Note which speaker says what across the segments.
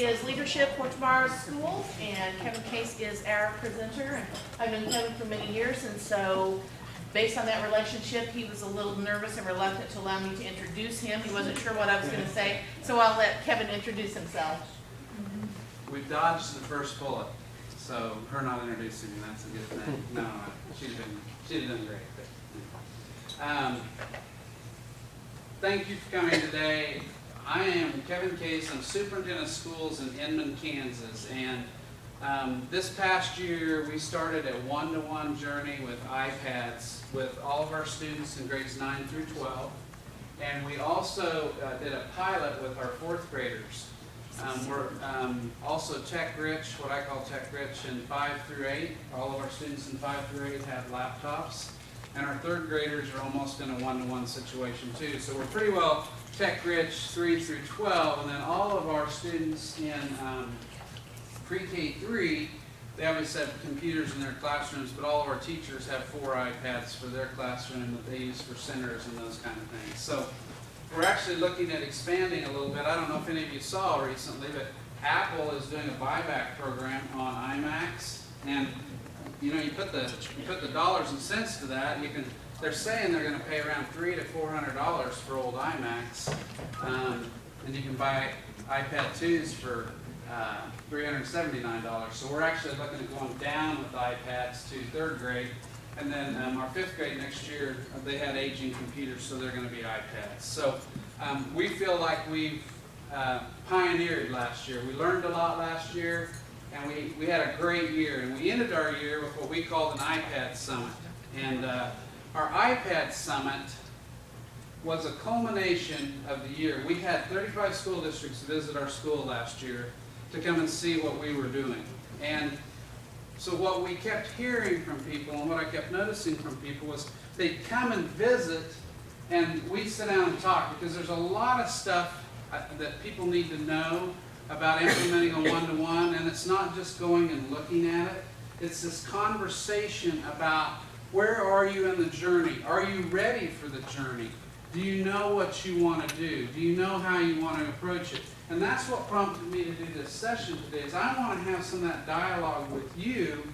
Speaker 1: is Leadership for Tomorrow's Schools, and Kevin Case is our presenter. And I've known Kevin for many years, and so based on that relationship, he was a little nervous and reluctant to allow me to introduce him. He wasn't sure what I was going to say, so I'll let Kevin introduce himself.
Speaker 2: We've dodged the first bullet, so her not introducing me, that's a good thing. No, she's done great. Thank you for coming today. I am Kevin Case. I'm Superintendent of Schools in Inman, Kansas. And this past year, we started a one-to-one journey with iPads with all of our students in grades 9 through 12. And we also did a pilot with our fourth graders. We're also tech-rich, what I call tech-rich in 5 through 8. All of our students in 5 through 8 have laptops. And our third graders are almost in a one-to-one situation too. So we're pretty well tech-rich 3 through 12. And then all of our students in pre-K3, they obviously have computers in their classrooms, but all of our teachers have 4 iPads for their classroom that they use for centers and those kind of things. So we're actually looking at expanding a little bit. I don't know if any of you saw recently, but Apple is doing a buyback program on iMacs, and you know, you put the dollars and cents to that. They're saying they're going to pay around $300 to $400 for old iMacs, and you can buy iPad 2s for $379. So we're actually looking at going down with iPads to third grade. And then our fifth grade next year, they had aging computers, so they're going to be iPads. So we feel like we've pioneered last year. We learned a lot last year, and we had a great year. And we ended our year with what we called an iPad Summit. And our iPad Summit was a culmination of the year. We had 35 school districts visit our school last year to come and see what we were doing. And so what we kept hearing from people and what I kept noticing from people was they'd come and visit and we'd sit down and talk, because there's a lot of stuff that people need to know about implementing a one-to-one, and it's not just going and looking at it. It's this conversation about where are you in the journey? Are you ready for the journey? Do you know what you want to do? Do you know how you want to approach it? And that's what prompted me to do this session today, is I want to have some of that dialogue with you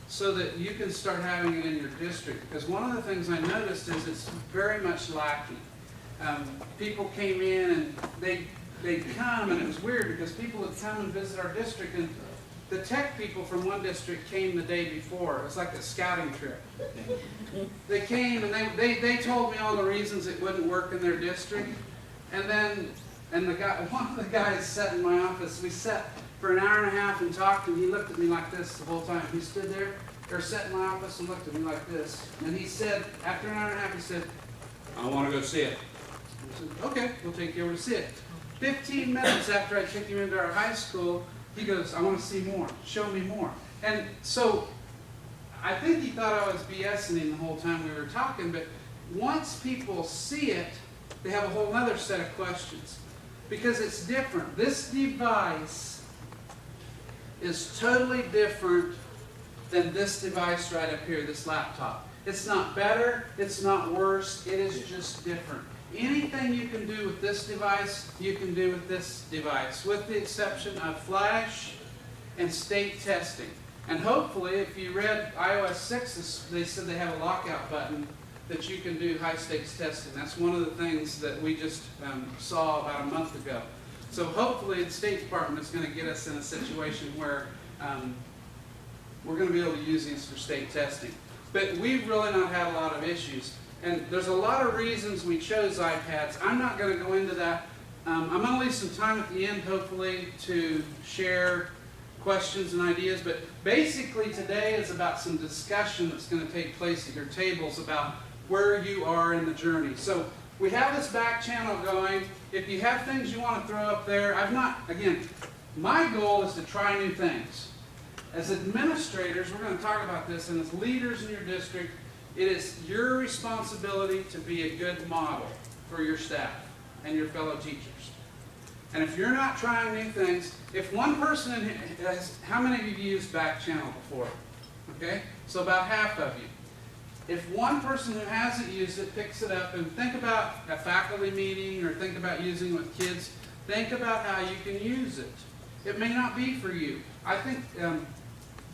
Speaker 2: so that you can start having it in your district. Because one of the things I noticed is it's very much lacking. People came in and they'd come, and it was weird because people would come and visit our district, and the tech people from one district came the day before. It was like a scouting trip. They came and they told me all the reasons it wouldn't work in their district. And then one of the guys sat in my office. We sat for an hour and a half and talked, and he looked at me like this the whole time. He stood there, or sat in my office and looked at me like this. And he said, after an hour and a half, he said, "I want to go see it." I said, "Okay, we'll take you over to see it." 15 minutes after I took him into our high school, he goes, "I want to see more. Show me more." And so I think he thought I was BSing him the whole time we were talking, but once people see it, they have a whole other set of questions. Because it's different. This device is totally different than this device right up here, this laptop. It's not better, it's not worse, it is just different. Anything you can do with this device, you can do with this device, with the exception of flash and state testing. And hopefully, if you read iOS 6, they said they have a lockout button that you can do high stakes testing. That's one of the things that we just saw about a month ago. So hopefully the State Department is going to get us in a situation where we're going to be able to use these for state testing. But we've really not had a lot of issues. And there's a lot of reasons we chose iPads. I'm not going to go into that. I'm going to leave some time at the end, hopefully, to share questions and ideas. But basically today is about some discussion that's going to take place at your tables about where you are in the journey. So we have this back channel going. If you have things you want to throw up there, again, my goal is to try new things. As administrators, we're going to talk about this, and as leaders in your district, it is your responsibility to be a good model for your staff and your fellow teachers. And if you're not trying new things, if one person in here has, how many of you have used back channel before? Okay, so about half of you. If one person who hasn't used it picks it up, and think about a faculty meeting or think about using it with kids, think about how you can use it. It may not be for you. I think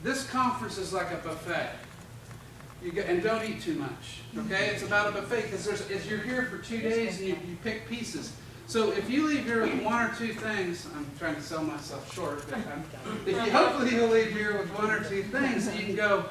Speaker 2: this conference is like a buffet. And don't eat too much, okay? It's about a buffet because you're here for 2 days and you pick pieces. So if you leave here with 1 or 2 things, I'm trying to sell myself short, but hopefully you'll leave here with 1 or 2 things that you can go,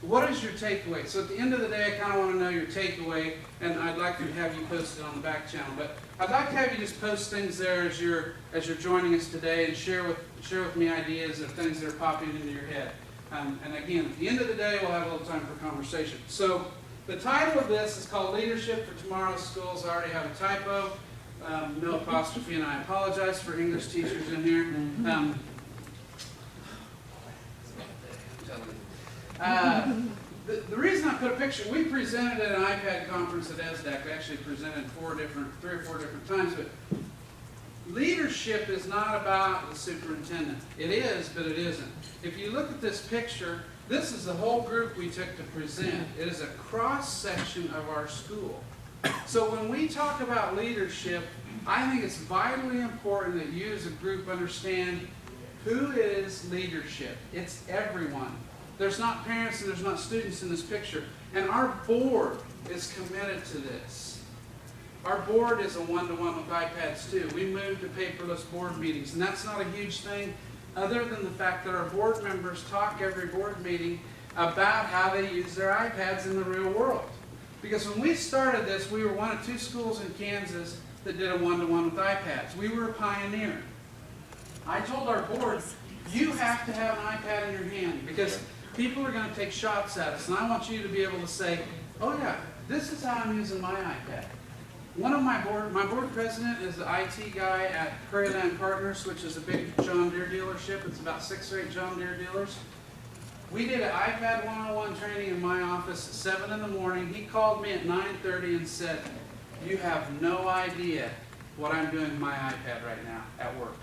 Speaker 2: what is your takeaway? So at the end of the day, I kind of want to know your takeaway, and I'd like to have you posted on the back channel. But I'd like to have you just post things there as you're joining us today, and share with me ideas of things that are popping into your head. And again, at the end of the day, we'll have a little time for conversation. So the title of this is called Leadership for Tomorrow's Schools. I already have a typo, no apostrophe, and I apologize for English teachers in here. The reason I put a picture, we presented at an iPad conference at ESDAC. We actually presented 3 or 4 different times, but leadership is not about the superintendent. It is, but it isn't. If you look at this picture, this is the whole group we took to present. It is a cross-section of our school. So when we talk about leadership, I think it's vitally important that you as a group understand who is leadership. It's everyone. There's not parents and there's not students in this picture. And our board is committed to this. Our board is a one-to-one with iPads too. We moved to paperless board meetings, and that's not a huge thing other than the fact that our board members talk every board meeting about how they use their iPads in the real world. Because when we started this, we were one of 2 schools in Kansas that did a one-to-one with iPads. We were a pioneer. I told our board, you have to have an iPad in your hand because people are going to take shots at us, and I want you to be able to say, oh yeah, this is how I'm using my iPad. One of my board president is the IT guy at Prairie Partners, which is a big John Deere dealership. It's about 6 or 8 John Deere dealers. We did an iPad 101 training in my office at 7 in the morning. He called me at 9:30 and said, you have no idea what I'm doing with my iPad right now at work.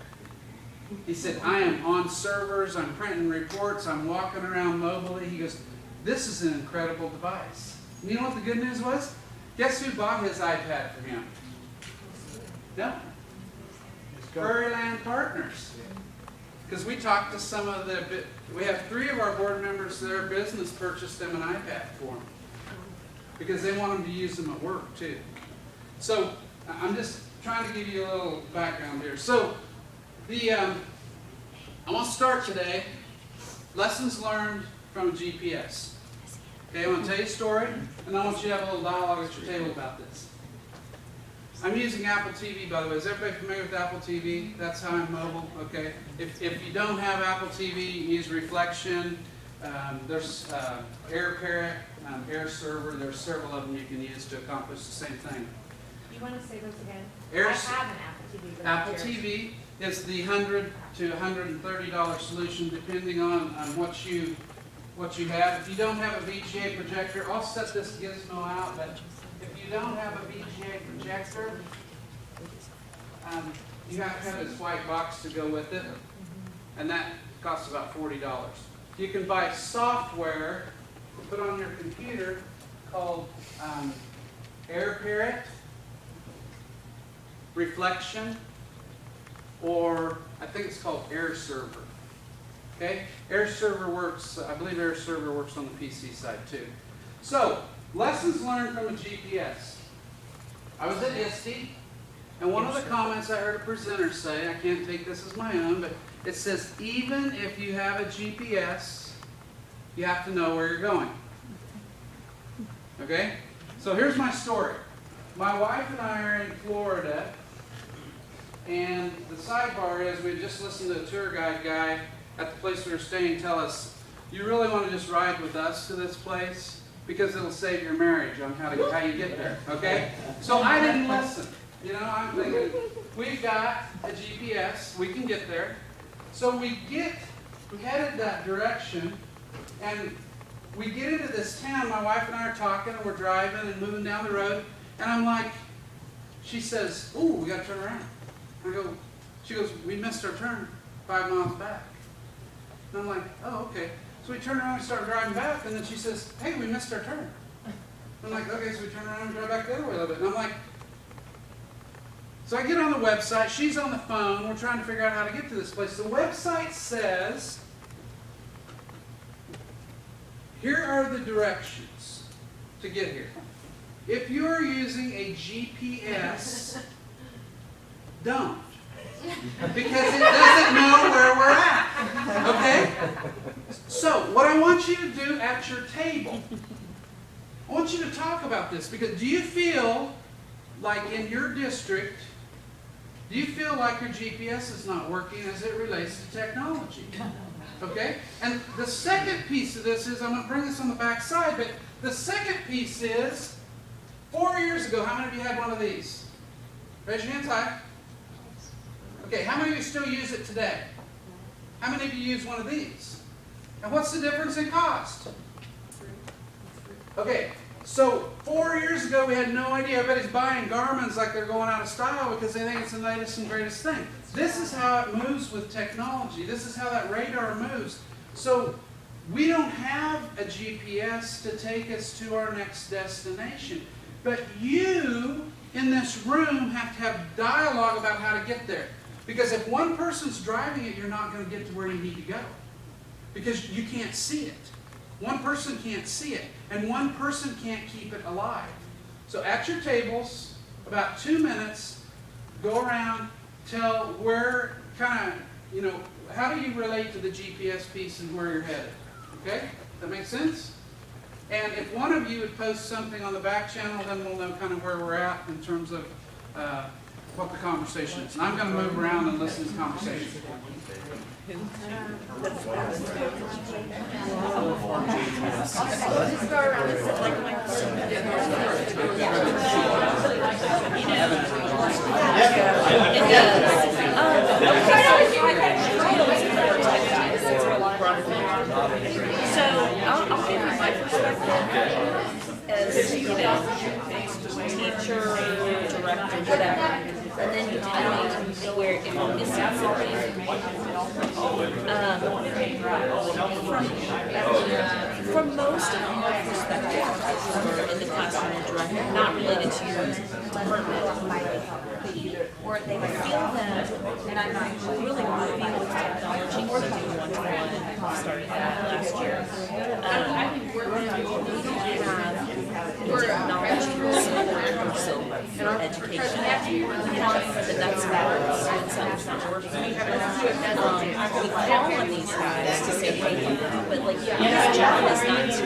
Speaker 2: He said, I am on servers, I'm printing reports, I'm walking around mobily. He goes, this is an incredible device. And you know what the good news was? Guess who bought his iPad for him? No. Prairie Partners. Because we talked to some of we have 3 of our board members, their business purchased them an iPad for them. Because they want them to use them at work too. So, I'm just trying to give you a little background here. So, I want to start today, lessons learned from a GPS. Okay, I want to tell you a story, and I want you to have a little dialogue at your table about this. I'm using Apple TV, by the way. Is everybody familiar with Apple TV? That's how I'm mobile, okay? If you don't have Apple TV, you can use Reflection. There's Air Parrot, Air Server. There's several of them you can use to accomplish the same thing.
Speaker 3: You want to say those again?
Speaker 2: I
Speaker 3: have an Apple TV. But
Speaker 2: Apple TV is the $100 to $130 solution, depending on what you have. If you don't have a VGA projector, I'll set this gizmo out, but if you don't have a VGA projector, you have to have this white box to go with it, and that costs about $40. You can buy software to put on your computer called Air Parrot, Reflection, or I think it's called Air Server. Okay? Air Server works, I believe Air Server works on the PC side too. So, lessons learned from a GPS. I was at ISTE, and one of the comments I heard a presenter say, I can't take this as my own, but it says, even if you have a GPS, you have to know where you're going. Okay? So here's my story. My wife and I are in Florida, and the sidebar is we just listened to a tour guide guy at the place we were staying tell us, you really want to just ride with us to this place because it'll save your marriage on how you get there, okay? So I didn't listen. You know, I'm thinking, we've got a GPS, we can get there. So we headed that direction, and we get into this town, my wife and I are talking, and we're driving and moving down the road, and I'm like, she says, ooh, we got to turn around. She goes, we missed our turn 5 miles back. And I'm like, oh, okay. So we turn around and start driving back, and then she says, hey, we missed our turn. I'm like, okay, so we turn around and drive back the other way a little bit. And I'm like, So I get on the website, she's on the phone, we're trying to figure out how to get to this place. The website says, here are the directions to get here. If you're using a GPS, don't. Because it doesn't know where we're at. Okay? So, what I want you to do at your table, I want you to talk about this. Because do you feel like in your district, do you feel like your GPS is not working as it relates to technology? Okay? And the second piece of this is, I'm going to bring this on the back side, but the second piece is, 4 years ago, how many of you had one of these? Raise your hands high. Okay, how many of you still use it today? How many of you use one of these? And what's the difference in cost? Okay, so 4 years ago we had no idea. Everybody's buying Garmin's like they're going out of style because they think it's the latest and greatest thing. This is how it moves with technology. This is how that radar moves. So we don't have a GPS to take us to our next destination. But you, in this room, have to have dialogue about how to get there. Because if one person's driving it, you're not going to get to where you need to go. Because you can't see it. One person can't see it. And one person can't keep it alive. So at your tables, about 2 minutes, go around, tell where, kind of, how do you relate to the GPS piece and where you're headed? Okay? That makes sense? And if one of you would post something on the back channel, then we'll know kind of where we're at in terms of what the conversation is. And I'm going to move around and listen to the conversation.
Speaker 4: So I'll give you my perspective as teacher, director, whatever. And then you tell me where if I'm missing something. From most of our perspective in the classroom director, not related to your department, or they feel that, and I'm not really moving with technology or to do one-to-one, started that last year. We have technology so for education. But that's bad. Something's not working. We call on these guys to say, hey, but like, his job is not to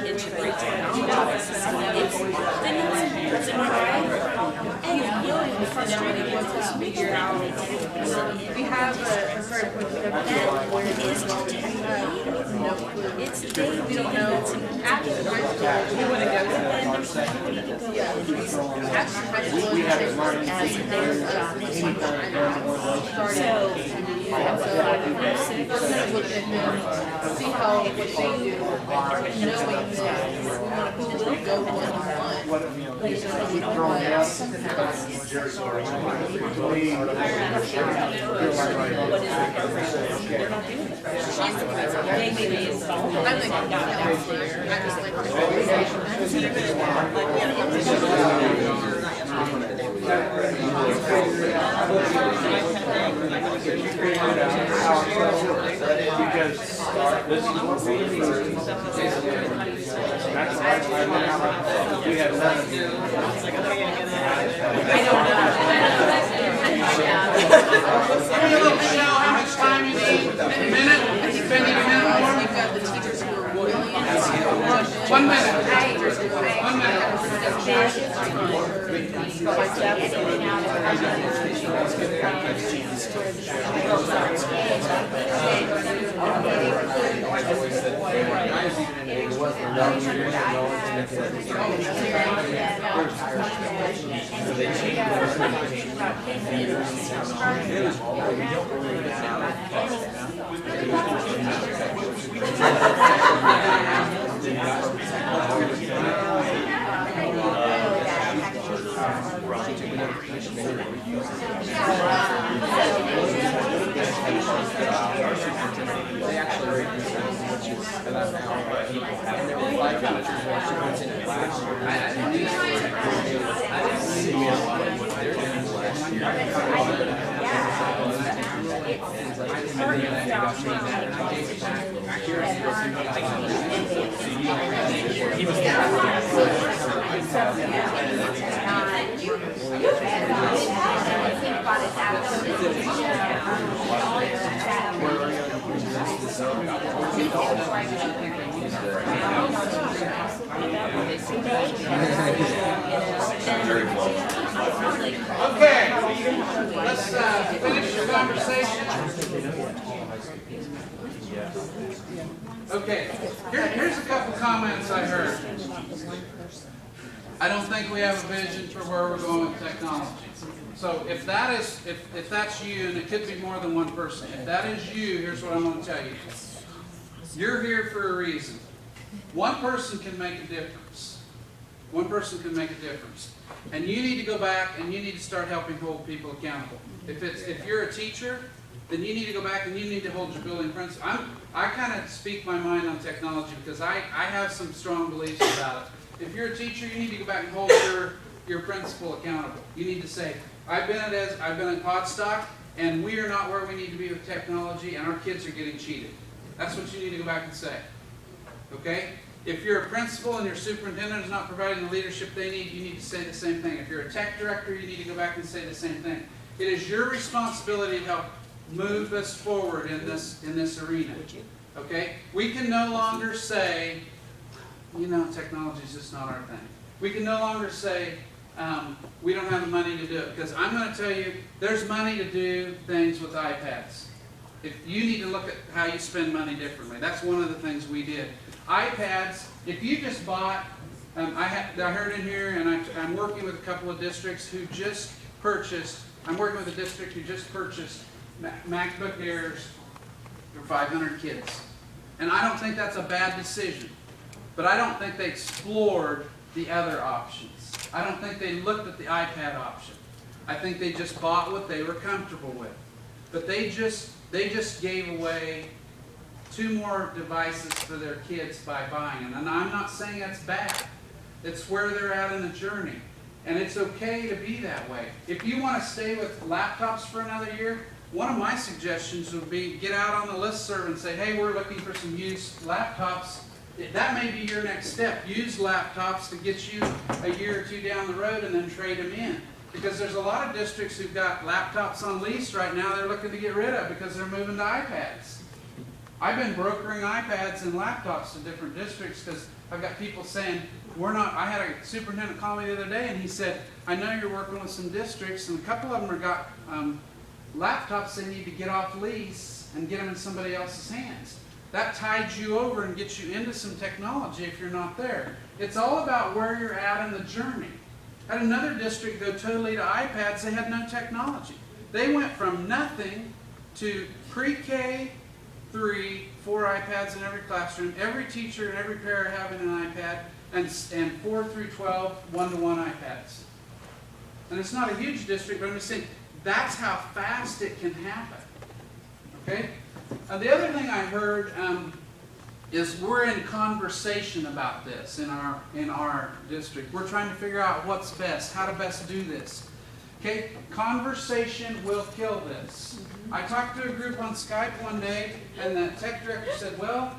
Speaker 4: integrate technology. It's and you'll be frustrated with this figure out. We have a certain point of where it is to technology. It's they we don't know. After the high school, we want to go to them. There's something we can go with. After high school, we have to learn as their job. So,
Speaker 1: See how what they do, knowing that we want to go one-on-one. I'm like a counselor. I just
Speaker 5: because this is what we need. That's why we have none of it.
Speaker 2: Give me a little show how much time you need. A minute? Spending a minute more?
Speaker 1: You've got the teachers who are royally.
Speaker 2: 1 minute. 1 minute. Okay, let's finish the conversation. Okay, here's a couple comments I heard. I don't think we have a vision for where we're going with technology. So if that's you, and it could be more than one person, if that is you, here's what I'm going to tell you. You're here for a reason. One person can make a difference. One person can make a difference. And you need to go back and you need to start helping hold people accountable. If you're a teacher, then you need to go back and you need to hold your building principal. I kind of speak my mind on technology because I have some strong beliefs about it. If you're a teacher, you need to go back and hold your principal accountable. You need to say, I've been at Podstock, and we are not where we need to be with technology, and our kids are getting cheated. That's what you need to go back and say. Okay? If you're a principal and your superintendent is not providing the leadership they need, you need to say the same thing. If you're a tech director, you need to go back and say the same thing. It is your responsibility to help move us forward in this arena. Okay? We can no longer say, technology is just not our thing. We can no longer say, we don't have the money to do it. Because I'm going to tell you, there's money to do things with iPads. If you need to look at how you spend money differently. That's one of the things we did. iPads, if you just bought, I heard in here, and I'm working with a couple of districts who just purchased, I'm working with a district who just purchased MacBook Airs for 500 kids. And I don't think that's a bad decision. But I don't think they explored the other options. I don't think they looked at the iPad option. I think they just bought what they were comfortable with. But they just gave away 2 more devices for their kids by buying them. And I'm not saying that's bad. It's where they're at in the journey. And it's okay to be that way. If you want to stay with laptops for another year, one of my suggestions would be get out on the listserv and say, hey, we're looking for some used laptops. That may be your next step. Use laptops to get you a year or 2 down the road and then trade them in. Because there's a lot of districts who've got laptops on lease right now they're looking to get rid of because they're moving to iPads. I've been brokering iPads and laptops to different districts because I've got people saying, I had a superintendent call me the other day and he said, I know you're working with some districts and a couple of them have got laptops they need to get off lease and get them in somebody else's hands. That tides you over and gets you into some technology if you're not there. It's all about where you're at in the journey. Had another district go totally to iPads, they had no technology. They went from nothing to pre-K 3, 4 iPads in every classroom, every teacher and every parent having an iPad, and 4 through 12, 1-to-1 iPads. And it's not a huge district, but I'm just saying, that's how fast it can happen. Okay? The other thing I heard is we're in conversation about this in our district. We're trying to figure out what's best, how to best do this. Okay? Conversation will kill this. I talked to a group on Skype one day, and the tech director said, well,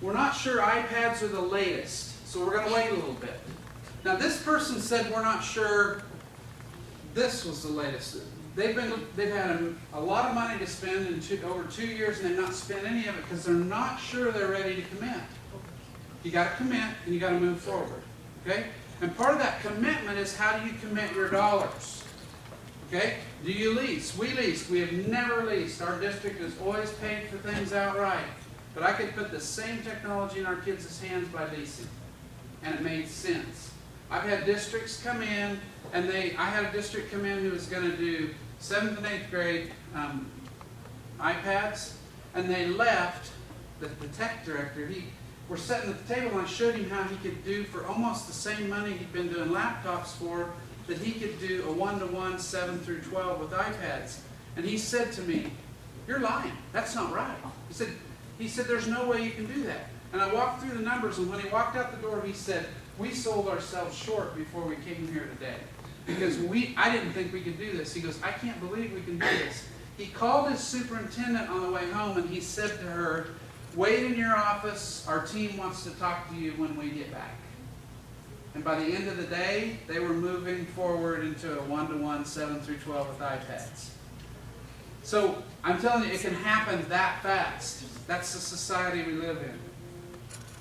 Speaker 2: we're not sure iPads are the latest, so we're going to wait a little bit. Now, this person said we're not sure this was the latest. They've had a lot of money to spend in over 2 years, and they've not spent any of it because they're not sure they're ready to commit. You got to commit, and you got to move forward. Okay? And part of that commitment is how do you commit your dollars? Okay? Do you lease? We lease. We have never leased. Our district has always paid for things outright. But I could put the same technology in our kids' hands by leasing. And it made sense. I've had districts come in, and I had a district come in who was going to do 7th and 8th grade iPads, and they left, the tech director, we're sitting at the table and I showed him how he could do for almost the same money he'd been doing laptops for, that he could do a 1-to-1 7 through 12 with iPads. And he said to me, you're lying, that's not right. He said, there's no way you can do that. And I walked through the numbers, and when he walked out the door, he said, we sold ourselves short before we came here today. because I didn't think we could do this. He goes, I can't believe we can do this. He called his superintendent on the way home and he said to her, wait in your office, our team wants to talk to you when we get back. And by the end of the day, they were moving forward into a 1-to-1, 7 through 12 with iPads. So I'm telling you, it can happen that fast. That's the society we live in.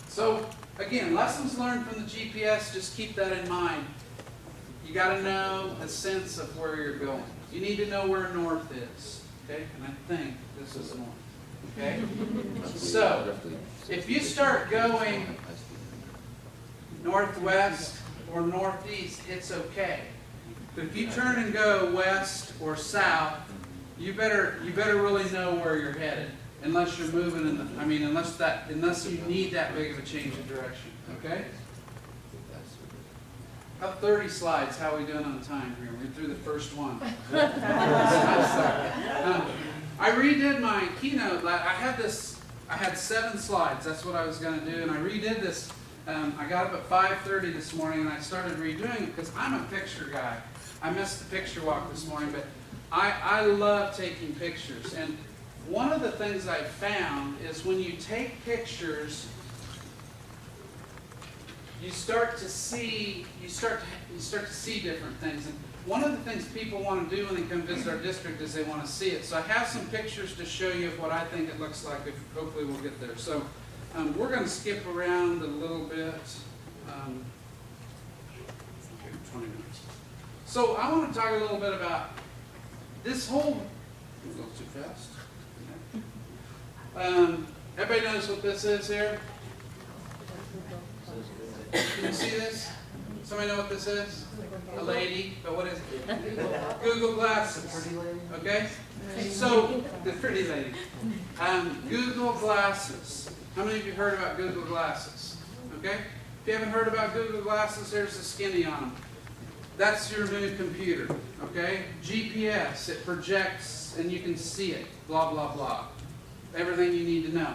Speaker 2: So again, lessons learned from the GPS, just keep that in mind. You got to know the sense of where you're going. You need to know where north is. Okay? And I think this is north. Okay? So, if you start going northwest or northeast, it's okay. But if you turn and go west or south, you better really know where you're headed. Unless you're moving in the, unless you need that big of a change of direction. Okay? About 30 slides. How are we doing on time here? We're through the first one. I redid my keynote. I had 7 slides. That's what I was going to do, and I redid this. I got up at 5:30 this morning, and I started redoing it because I'm a picture guy. I missed the picture walk this morning, but I love taking pictures. And one of the things I found is when you take pictures, you start to see different things. And one of the things people want to do when they come visit our district is they want to see it. So I have some pictures to show you of what I think it looks like. Hopefully we'll get there. So we're going to skip around a little bit. 20 minutes. So I want to talk a little bit about this whole. It goes too fast. Everybody knows what this is here? Can you see this? Somebody know what this is? A lady, but what is it? Google Glasses. Okay? So, the pretty lady. Google Glasses. How many of you heard about Google Glasses? Okay? If you haven't heard about Google Glasses, there's the skinny on them. That's your new computer. Okay? GPS, it projects and you can see it. Blah, blah, blah. Everything you need to know.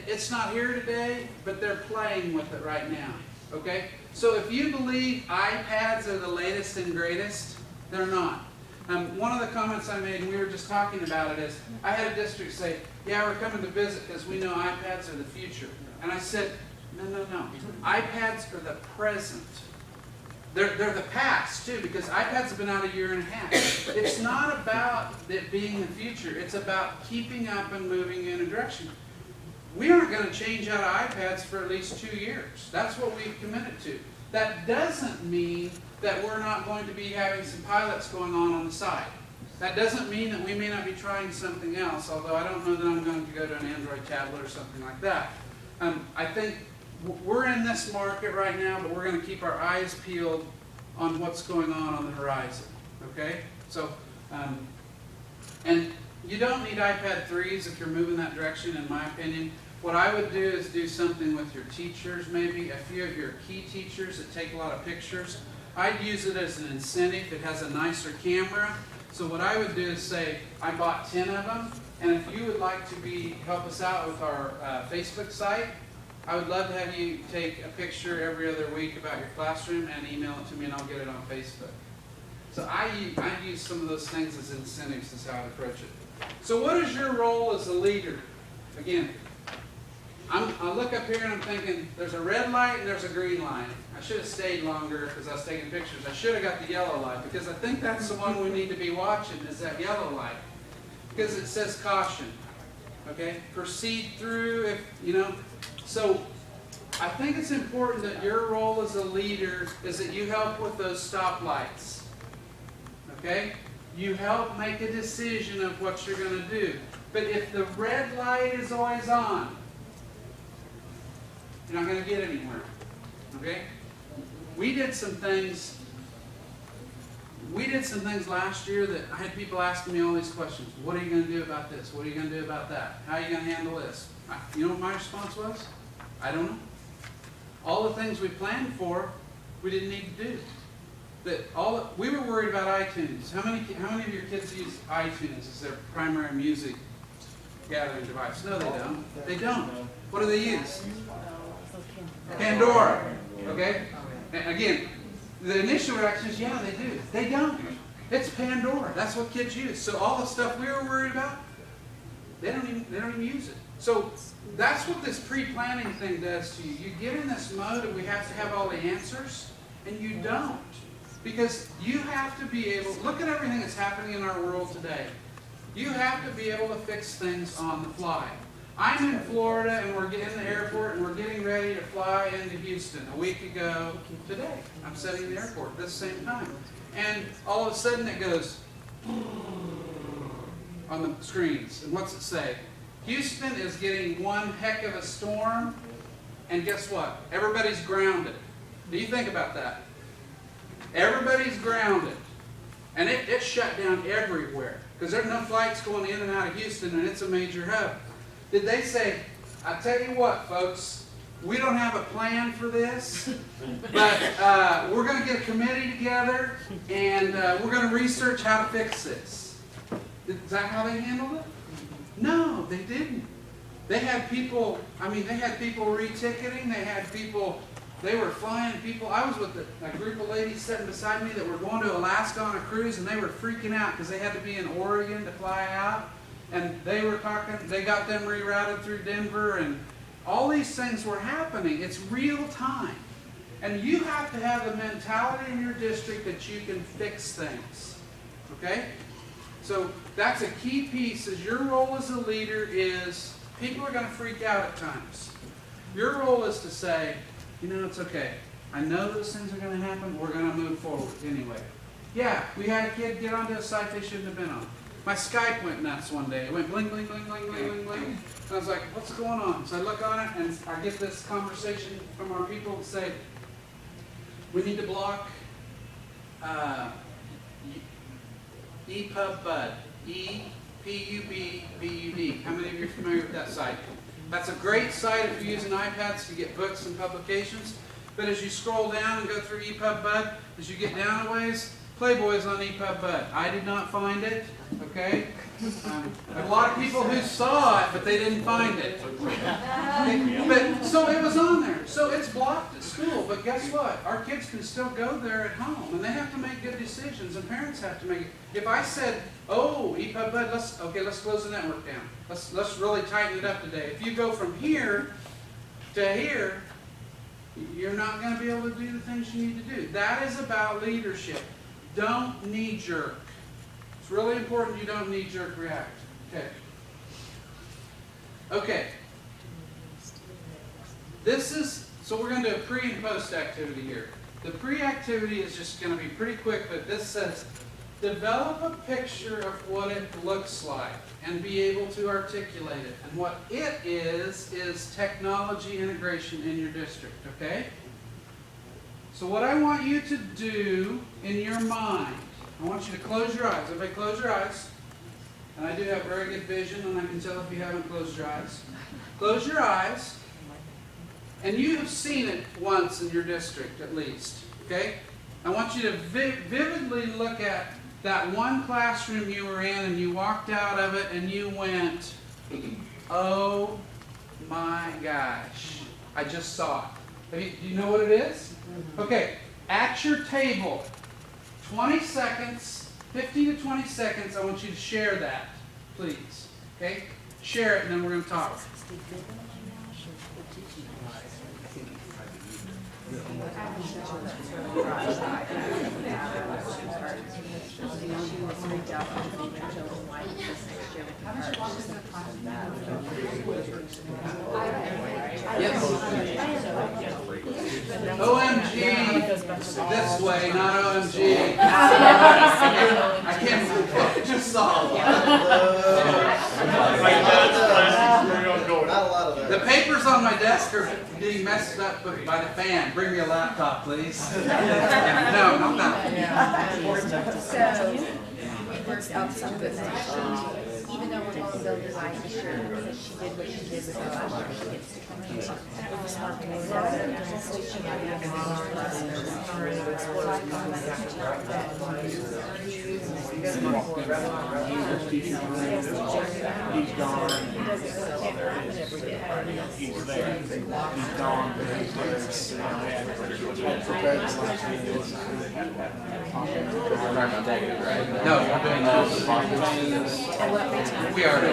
Speaker 2: It's not here today, but they're playing with it right now. Okay? So if you believe iPads are the latest and greatest, they're not. One of the comments I made, and we were just talking about it, is I had a district say, yeah, we're coming to visit because we know iPads are the future. And I said, no. iPads are the present. They're the past, too, because iPads have been out a year and a half. It's not about it being the future. It's about keeping up and moving in a direction. We aren't going to change out of iPads for at least 2 years. That's what we've committed to. That doesn't mean that we're not going to be having some pilots going on the side. That doesn't mean that we may not be trying something else, although I don't know that I'm going to go to an Android tablet or something like that. I think we're in this market right now, but we're going to keep our eyes peeled on what's going on the horizon. Okay? So, and you don't need iPad 3s if you're moving that direction, in my opinion. What I would do is do something with your teachers, maybe a few of your key teachers that take a lot of pictures. I'd use it as an incentive. It has a nicer camera. So what I would do is say, I bought 10 of them, and if you would like to help us out with our Facebook site, I would love to have you take a picture every other week about your classroom and email it to me, and I'll get it on Facebook. So I use some of those things as incentives, is how I approach it. So what is your role as a leader? Again, I look up here and I'm thinking, there's a red light and there's a green light. I should have stayed longer because I was taking pictures. I should have got the yellow light because I think that's the one we need to be watching, is that yellow light. Because it says caution. Okay? Proceed through if, So I think it's important that your role as a leader is that you help with those stoplights. Okay? You help make a decision of what you're going to do. But if the red light is always on, you're not going to get anywhere. Okay? We did some things last year that I had people asking me all these questions. What are you going to do about this? What are you going to do about that? How are you going to handle this? You know what my response was? I don't know. All the things we planned for, we didn't need to do. We were worried about iTunes. How many of your kids use iTunes as their primary music gathering device? No, they don't. They don't. What do they use? Pandora. Okay? And again, the initial reaction is, yeah, they do. They don't. It's Pandora. That's what kids use. So all the stuff we were worried about, they don't even use it. So that's what this pre-planning thing does to you. You get in this mode of we have to have all the answers, and you don't. Because you have to be able, look at everything that's happening in our world today. You have to be able to fix things on the fly. I'm in Florida, and we're in the airport, and we're getting ready to fly into Houston a week ago today. I'm sitting in the airport at the same time. And all of a sudden it goes on the screens. And what's it say? Houston is getting one heck of a storm, and guess what? Everybody's grounded. Do you think about that? Everybody's grounded. And it shut down everywhere, because there's no flights going in and out of Houston, and it's a major hub. Did they say, I tell you what, folks, we don't have a plan for this, but we're going to get a committee together, and we're going to research how to fix this? Is that how they handled it? No, they didn't. They had people, re-ticketing, they had people, they were flying people. I was with a group of ladies sitting beside me that were going to Alaska on a cruise, and they were freaking out because they had to be in Oregon to fly out. And they were talking, they got them rerouted through Denver, and all these things were happening. It's real time. And you have to have the mentality in your district that you can fix things. Okay? So that's a key piece, is your role as a leader is, people are going to freak out at times. Your role is to say, you know, it's okay. I know those things are going to happen. We're going to move forward anyway. Yeah, we had a kid get onto a site they shouldn't have been on. My Skype went nuts one day. It went bling, bling, bling, bling, bling, bling, bling. And I was like, what's going on? So I look on it, and I get this conversation from our people that say, we need to block EPUB-BUD. E-P-U-B-B-U-D. How many of you are familiar with that site? That's a great site if you're using iPads to get books and publications. But as you scroll down and go through EPUB-BUD, as you get down a ways, Playboy's on EPUB-BUD. I did not find it, okay? A lot of people who saw it, but they didn't find it. But, so it was on there. So it's blocked at school, but guess what? Our kids can still go there at home, and they have to make good decisions, and parents have to make it. If I said, oh, EPUB-BUD, let's close the network down. Let's really tighten it up today. If you go from here to here, you're not going to be able to do the things you need to do. That is about leadership. Don't knee-jerk. It's really important you don't knee-jerk react. Okay. So we're going to do a pre and post activity here. The pre-activity is just going to be pretty quick, but this says, develop a picture of what it looks like and be able to articulate it. And what it is technology integration in your district, okay? So what I want you to do in your mind, I want you to close your eyes. Everybody close your eyes. And I do have very good vision, and I can tell if you haven't closed your eyes. Close your eyes. And you have seen it once in your district, at least. Okay? I want you to vividly look at that one classroom you were in, and you walked out of it, and you went, oh my gosh, I just saw it. Do you know what it is? Okay, at your table, 20 seconds, 15 to 20 seconds, I want you to share that, please. Okay? Share it, and then we're going to talk. OMG this way, not OMG. I can't believe I just saw it. The papers on my desk are being messed up by the fan. Bring me a laptop, please. No, not that one.
Speaker 4: So, it works out some good things. even though we're going to build design this year, because she did what she did with her last year, she gets to come in with the smart board. So she might have to be more lessons. So I thought about
Speaker 5: He's gone.
Speaker 4: it doesn't really can't happen every day.
Speaker 5: He's there. He's gone. He's there.
Speaker 2: No, we're doing those. We already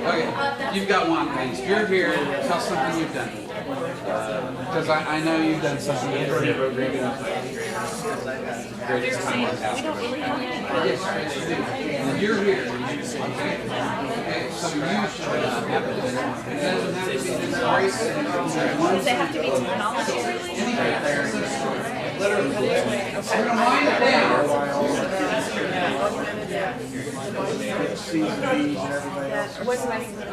Speaker 2: Okay, you've got one, please. You're here, tell something you've done. Because I know you've done something.
Speaker 5: Greatest time on task.
Speaker 2: Yes, you do. You're here. Okay, so you should have it. It doesn't have to be this grace.
Speaker 4: Does it have to be technology
Speaker 2: Literally. I'm gonna wind it down.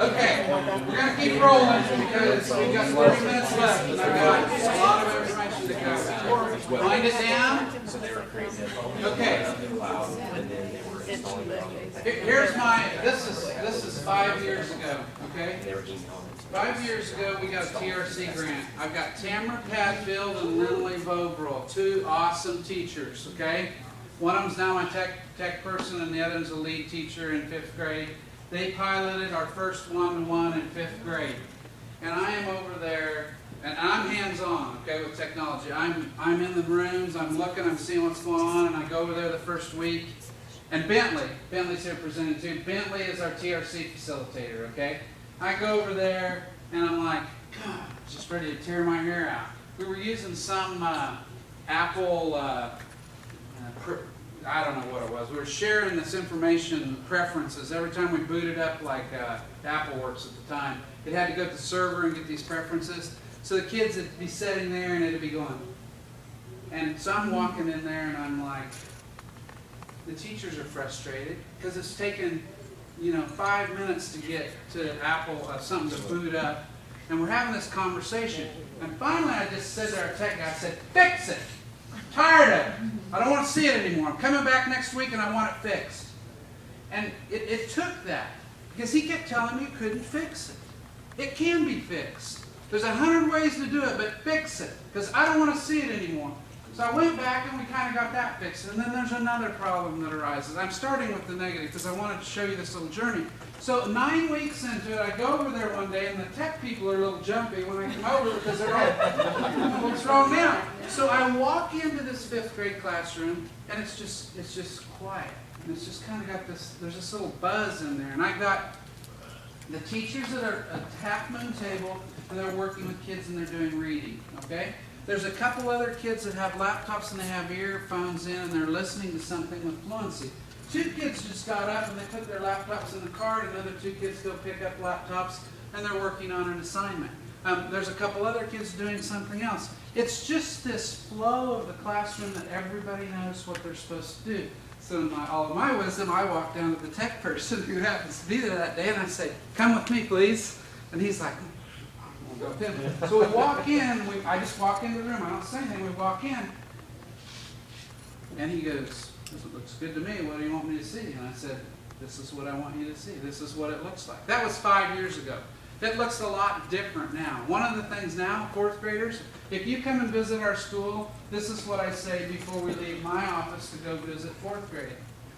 Speaker 2: Okay, we're gonna keep rolling because we've got 30 minutes left and I've got a lot of information to cover. Wind it down. Okay. Here's this is 5 years ago, okay? 5 years ago, we got a TRC grant. I've got Tamara Padfield and Lindley Vobrel, two awesome teachers, okay? One of them's now my tech person and the other is a lead teacher in 5th grade. They piloted our first one-to-one in 5th grade. And I am over there, and I'm hands-on, okay, with technology. I'm in the rooms, I'm looking, I'm seeing what's going on, and I go over there the first week. And Bentley's here presenting too. Bentley is our TRC facilitator, okay? I go over there, and I'm like, God, just ready to tear my hair out. We were using some Apple, I don't know what it was. We were sharing this information preferences. Every time we booted up, like AppleWorks at the time, it had to go to the server and get these preferences. So the kids would be sitting there, and it'd be going. And so I'm walking in there, and I'm like, the teachers are frustrated because it's taken, 5 minutes to get to Apple, something to boot up. And we're having this conversation. And finally I just said to our tech guy, I said, fix it. I'm tired of it. I don't want to see it anymore. I'm coming back next week and I want it fixed. And it took that. Because he kept telling me you couldn't fix it. It can be fixed. There's 100 ways to do it, but fix it. Because I don't want to see it anymore. So I went back and we kind of got that fixed. And then there's another problem that arises. I'm starting with the negative because I wanted to show you this little journey. So 9 weeks into it, I go over there one day and the tech people are a little jumpy when I come over because they're all, what's wrong now? So I walk into this 5th grade classroom and it's just quiet. And it's just kind of got this, there's this little buzz in there. And I got the teachers that are at Half Moon Table and they're working with kids and they're doing reading, okay? There's a couple other kids that have laptops and they have earphones in and they're listening to something with fluency. 2 kids just got up and they put their laptops in the car, and another 2 kids go pick up laptops and they're working on an assignment. There's a couple other kids doing something else. It's just this flow of the classroom that everybody knows what they're supposed to do. So in all of my wisdom, I walk down to the tech person who happens to be there that day and I say, come with me please. And he's like, go with him. So we walk in, I just walk into the room, I don't say anything, we walk in, and he goes, this looks good to me, what do you want me to see? And I said, this is what I want you to see, this is what it looks like. That was 5 years ago. It looks a lot different now. One of the things now, 4th graders, if you come and visit our school, this is what I say before we leave my office to go visit 4th grade.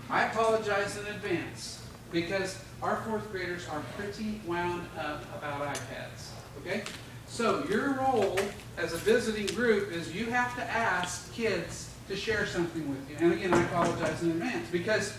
Speaker 2: I apologize in advance, because our 4th graders are pretty wound up about iPads. Okay? So your role as a visiting group is you have to ask kids to share something with you. And again, I apologize in advance because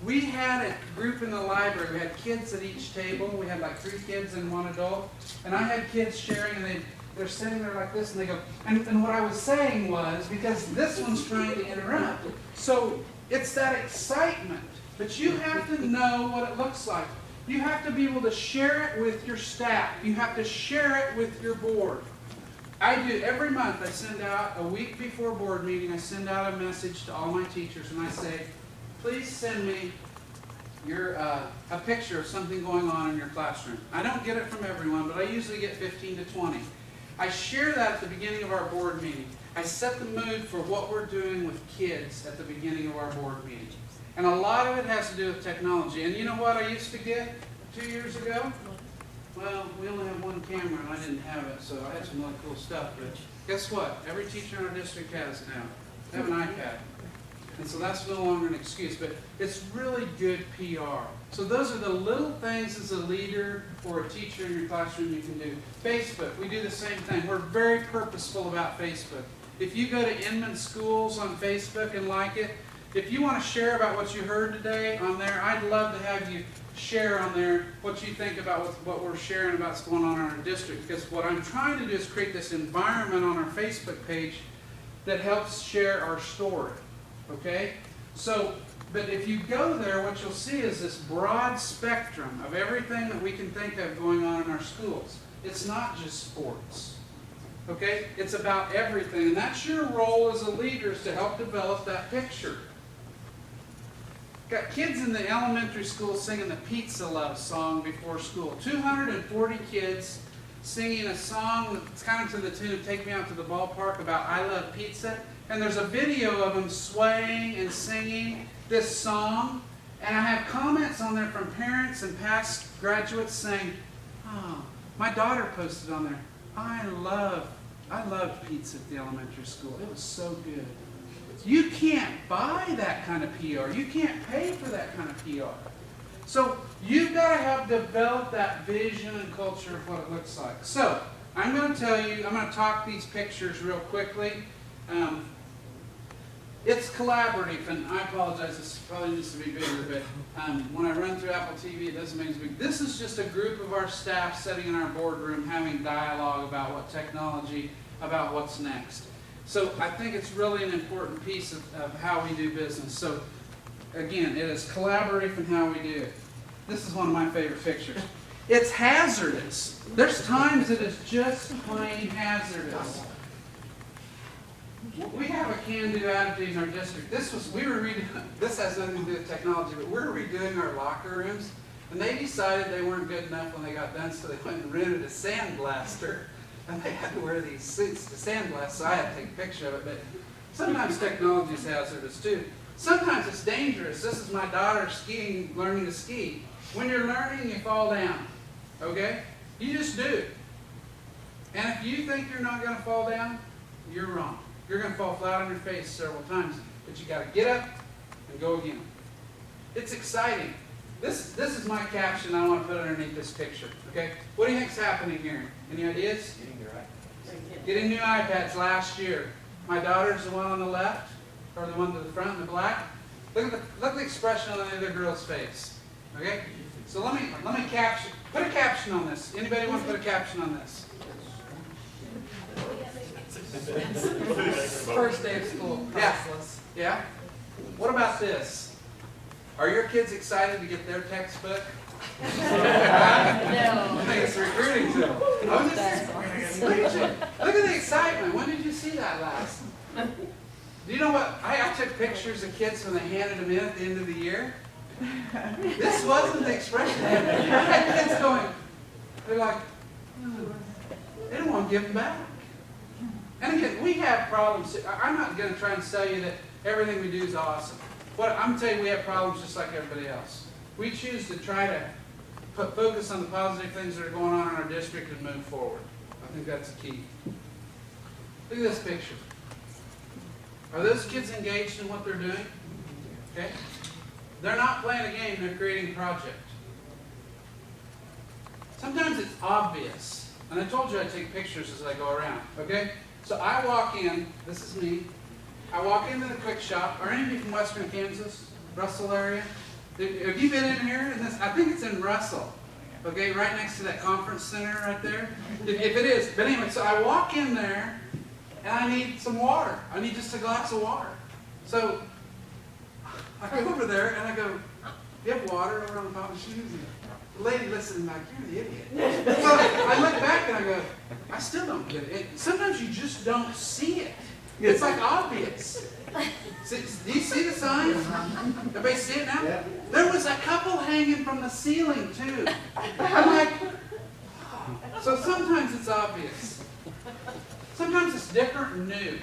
Speaker 2: we had a group in the library. We had kids at each table. We had like 3 kids and 1 adult. And I had kids sharing and they're sitting there like this and they go, and what I was saying was, because this one's trying to interrupt. So it's that excitement. But you have to know what it looks like. You have to be able to share it with your staff. You have to share it with your board. I do every month. I send out a week before board meeting. I send out a message to all my teachers, and I say, "Please send me your a picture of something going on in your classroom." I don't get it from everyone, but I usually get 15 to 20. I share that at the beginning of our board meeting. I set the mood for what we're doing with kids at the beginning of our board meeting. And a lot of it has to do with technology. And you know what I used to get 2 years ago? Well, we only have one camera and I didn't have it, so I had some really cool stuff. But guess what? Every teacher in our district has it now. They have an iPad. And so that's no longer an excuse, but it's really good PR. So those are the little things as a leader or a teacher in your classroom you can do. Facebook, we do the same thing. We're very purposeful about Facebook. If you go to Inman Schools on Facebook and like it, if you want to share about what you heard today on there, I'd love to have you share on there what you think about what we're sharing about what's going on in our district. Because what I'm trying to do is create this environment on our Facebook page that helps share our story. Okay? So, but if you go there, what you'll see is this broad spectrum of everything that we can think of going on in our schools. It's not just sports. Okay? It's about everything. And that's your role as a leader, is to help develop that picture. Got kids in the elementary school singing the Pizza Love song before school. 240 kids singing a song that's kind of to the tune of Take Me Out to the Ballpark about I Love Pizza. And there's a video of them swaying and singing this song. And I have comments on there from parents and past graduates saying, oh, my daughter posted on there, I loved pizza at the elementary school. It was so good. You can't buy that kind of PR. You can't pay for that kind of PR. So you've got to help develop that vision and culture of what it looks like. So I'm going to tell you, I'm going to talk these pictures real quickly. It's collaborative, and I apologize, this probably needs to be bigger, but when I run through Apple TV, it doesn't make it big. This is just a group of our staff sitting in our boardroom having dialogue about what technology, about what's next. So I think it's really an important piece of how we do business. So again, it is collaborative in how we do it. This is one of my favorite pictures. It's hazardous. There's times it is just plain hazardous. We have a can-do attitude in our district. This has nothing to do with technology, but we're redoing our locker rooms, and they decided they weren't good enough when they got done, so they went and rented a sandblaster, and they had to wear these suits to sandblast, so I had to take a picture of it. But sometimes technology is hazardous too. Sometimes it's dangerous. This is my daughter skiing, learning to ski. When you're learning, you fall down. Okay? You just do. And if you think you're not going to fall down, you're wrong. You're going to fall flat on your face several times, but you got to get up and go again. It's exciting. This is my caption I want to put underneath this picture. Okay? What do you think's happening here? Any ideas? Getting new iPads last year. My daughter's the one on the left, or the one to the front in the black. Look at the expression on the other girl's face. Okay? So let me put a caption on this. Anybody want to put a caption on this?
Speaker 6: First day of school, priceless.
Speaker 2: Yeah? What about this? Are your kids excited to get their textbook?
Speaker 3: No.
Speaker 2: I think it's recruiting tool. Look at the excitement. When did you see that last? Do you know what? I took pictures of kids when they handed them in at the end of the year. This wasn't the expression. I had kids going, they're like, they don't want to give them back. And again, we have problems. I'm not going to try and tell you that everything we do is awesome. But I'm going to tell you we have problems just like everybody else. We choose to try to focus on the positive things that are going on in our district and move forward. I think that's the key. Look at this picture. Are those kids engaged in what they're doing? Okay? They're not playing a game, they're creating a project. Sometimes it's obvious. And I told you I'd take pictures as I go around. Okay? So I walk in, this is me, I walk into the quick shop. Are any of you from Western Kansas? Russell area? Have you been in here? I think it's in Russell. Okay, right next to that conference center right there. If it is. But anyway, so I walk in there and I need some water. I need just a glass of water. So I go over there and I go, do you have water over on the bottom of the shoes? The lady listening back, you're the idiot. So I look back and I go, I still don't get it. Sometimes you just don't see it. It's like obvious. Do you see the sign? Everybody see it now? Yeah. There was a couple hanging from the ceiling too. I'm like, so sometimes it's obvious. Sometimes it's different and new.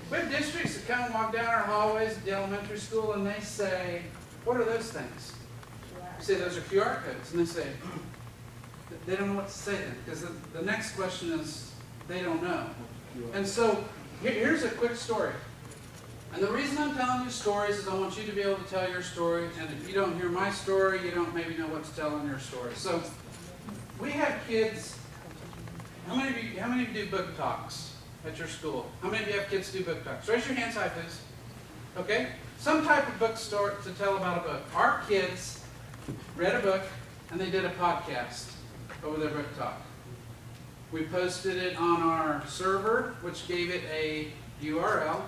Speaker 2: We have districts that come and walk down our hallways at the elementary school and they say, what are those things? You say, those are QR codes. And they say, they don't know what to say then. Because the next question is, they don't know. And so, here's a quick story. And the reason I'm telling you stories is I want you to be able to tell your story. And if you don't hear my story, you don't maybe know what to tell in your story. So, we have kids. How many of you do book talks at your school? How many of you have kids do book talks? Raise your hands high, please. Okay? Some type of book story to tell about a book. Our kids read a book and they did a podcast over their book talk. We posted it on our server, which gave it a URL.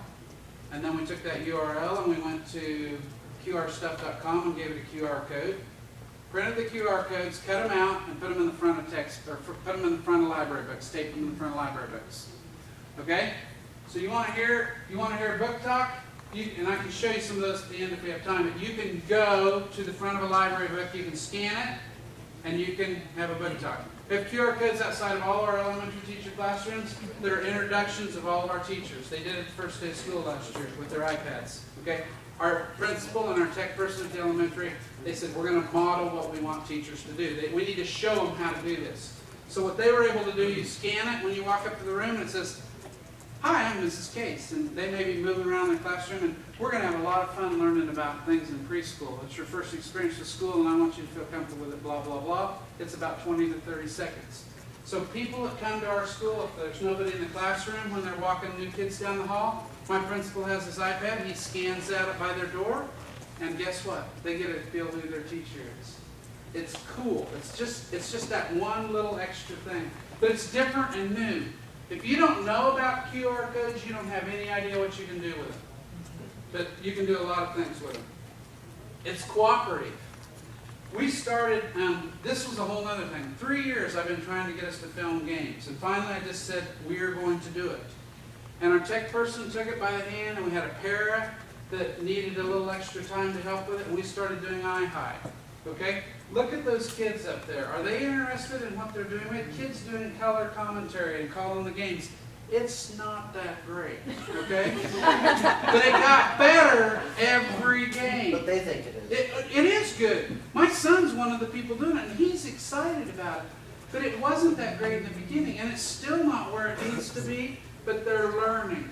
Speaker 2: And then we took that URL and we went to qrstuff.com and gave it a QR code. Printed the QR codes, cut them out, and put them in the front of text, or put them in the front of library books, tape them in the front of library books. Okay? So you want to hear a book talk? And I can show you some of those at the end if we have time. But you can go to the front of a library book, you can scan it, and you can have a book talk. We have QR codes outside of all our elementary teacher classrooms that are introductions of all of our teachers. They did it the first day of school last year with their iPads. Okay? Our principal and our tech person at the elementary, they said, we're going to model what we want teachers to do. We need to show them how to do this. So what they were able to do, you scan it when you walk up to the room and it says, hi, I'm Mrs. Case. And they may be moving around the classroom and we're going to have a lot of fun learning about things in preschool. It's your first experience with school and I want you to feel comfortable with it, blah, blah, blah. It's about 20 to 30 seconds. So people that come to our school, if there's nobody in the classroom when they're walking new kids down the hall, my principal has his iPad, he scans that by their door, and guess what? They get to feel who their teacher is. It's cool. It's just that one little extra thing. But it's different and new. If you don't know about QR codes, you don't have any idea what you can do with them. But you can do a lot of things with them. It's cooperative. We started, this was a whole other thing. 3 years I've been trying to get us to film games. And finally I just said, we're going to do it. And our tech person took it by the hand, and we had a para that needed a little extra time to help with it, and we started doing iHigh. Okay? Look at those kids up there. Are they interested in what they're doing? We had kids doing color commentary and calling the games. It's not that great, okay? But it got better every game.
Speaker 5: But they think it is.
Speaker 2: It is good. My son's one of the people doing it, and he's excited about it. But it wasn't that great in the beginning, and it's still not where it needs to be, but they're learning.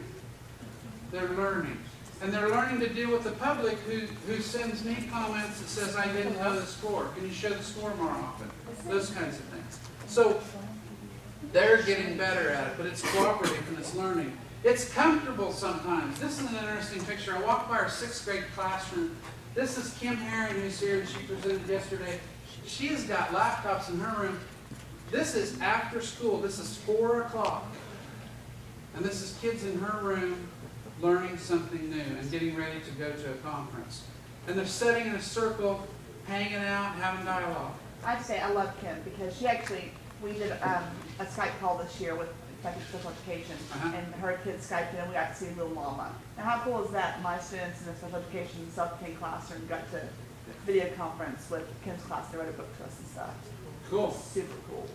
Speaker 2: They're learning. And they're learning to deal with the public who sends me comments that says, I didn't know the score. Can you show the score more often? Those kinds of things. So they're getting better at it, but it's cooperative and it's learning. It's comfortable sometimes. This is an interesting picture. I walked by our 6th grade classroom. This is Kim Herring, who's here, and she presented yesterday. She has got laptops in her room. This is after school. This is 4 o'clock. And this is kids in her room learning something new and getting ready to go to a conference. And they're sitting in a circle, hanging out, having dialogue.
Speaker 7: I'd say I love Kim because we did a Skype call this year with special education, and her kids Skyped in and we got to see little mama. Now how cool is that? My students in the special education self-contained classroom got to video conference with Kim's class. They read a book to us and stuff.
Speaker 2: Cool.
Speaker 7: Super cool.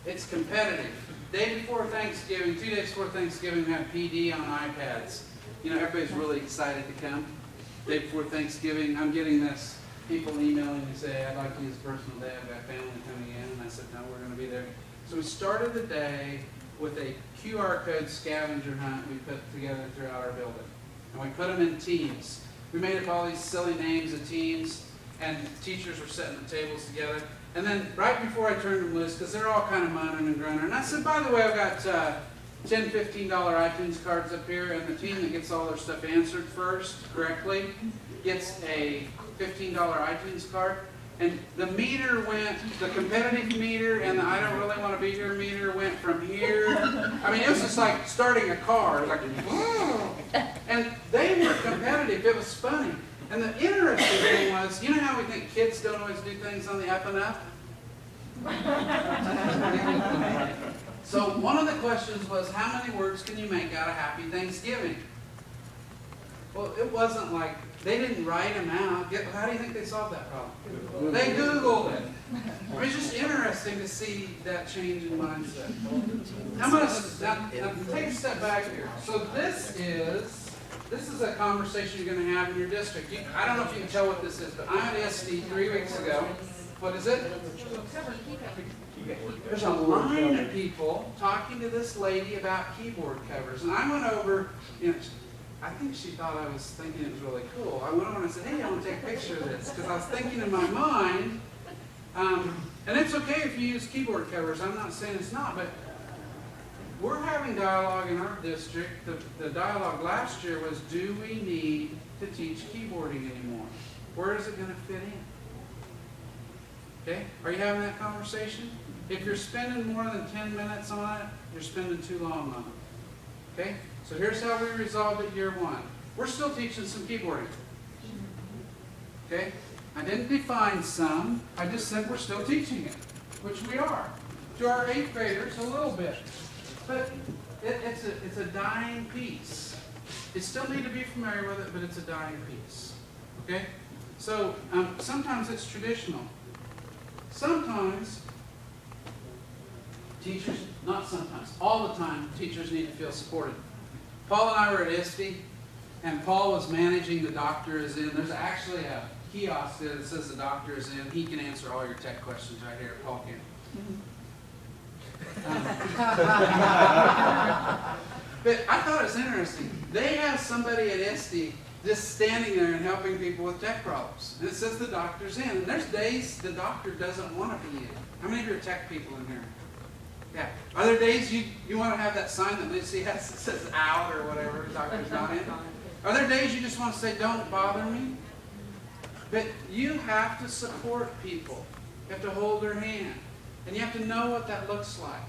Speaker 2: It's competitive. Day before Thanksgiving, 2 days before Thanksgiving, we have PD on iPads. You know, everybody's really excited to come. Day before Thanksgiving, I'm getting this. People emailing me say, I'd like to use a personal day. I've got family coming in. And I said, no, we're going to be there. So we started the day with a QR code scavenger hunt we put together throughout our building. And we put them in teams. We made up all these silly names of teams, and teachers were setting the tables together. And then right before I turned them loose, because they're all kind of moaning and groaning, and I said, by the way, I've got $10, $15 iTunes cards up here, and the team that gets all their stuff answered first correctly gets a $15 iTunes card. And the meter went, the competitive meter and the I don't really want to be here meter went from here. I mean, it was just like starting a car. Like, and they were competitive. It was funny. And the interesting thing was, you know how we think kids don't always do things on the up and up? So one of the questions was, how many words can you make out of Happy Thanksgiving? Well, it wasn't like, they didn't write them out. How do you think they solved that problem? They Googled it. It's just interesting to see that change in mindset. Now take a step back here. So this is a conversation you're going to have in your district. I don't know if you can tell what this is, but I'm at SD 3 weeks ago. What is it? There's a line of people talking to this lady about keyboard covers. And I went over, I think she thought I was thinking it was really cool. I went over and I said, hey, I want to take a picture of this. Because I was thinking in my mind, and it's okay if you use keyboard covers. I'm not saying it's not, but we're having dialogue in our district. The dialogue last year was, do we need to teach keyboarding anymore? Where is it going to fit in? Okay? Are you having that conversation? If you're spending more than 10 minutes on it, you're spending too long on it. Okay? So here's how we resolved it year 1. We're still teaching some keyboarding. Okay? I didn't define some. I just said we're still teaching it, which we are. To our 8th graders, a little bit. But it's a dying piece. You still need to be familiar with it, but it's a dying piece. Okay? So sometimes it's traditional. Sometimes teachers, not sometimes, all the time, teachers need to feel supported. Paul and I were at ISTE, and Paul was managing the doctor is in. There's actually a kiosk there that says the doctor is in. He can answer all your tech questions right here. Paul can. But I thought it was interesting. They have somebody at ISTE just standing there and helping people with tech problems. And it says the doctor's in. And there's days the doctor doesn't want to be in. How many of you are tech people in here? Yeah. Are there days you want to have that sign that Lucy has that says out or whatever, the doctor's not in? Are there days you just want to say, don't bother me? But you have to support people. You have to hold their hand. And you have to know what that looks like.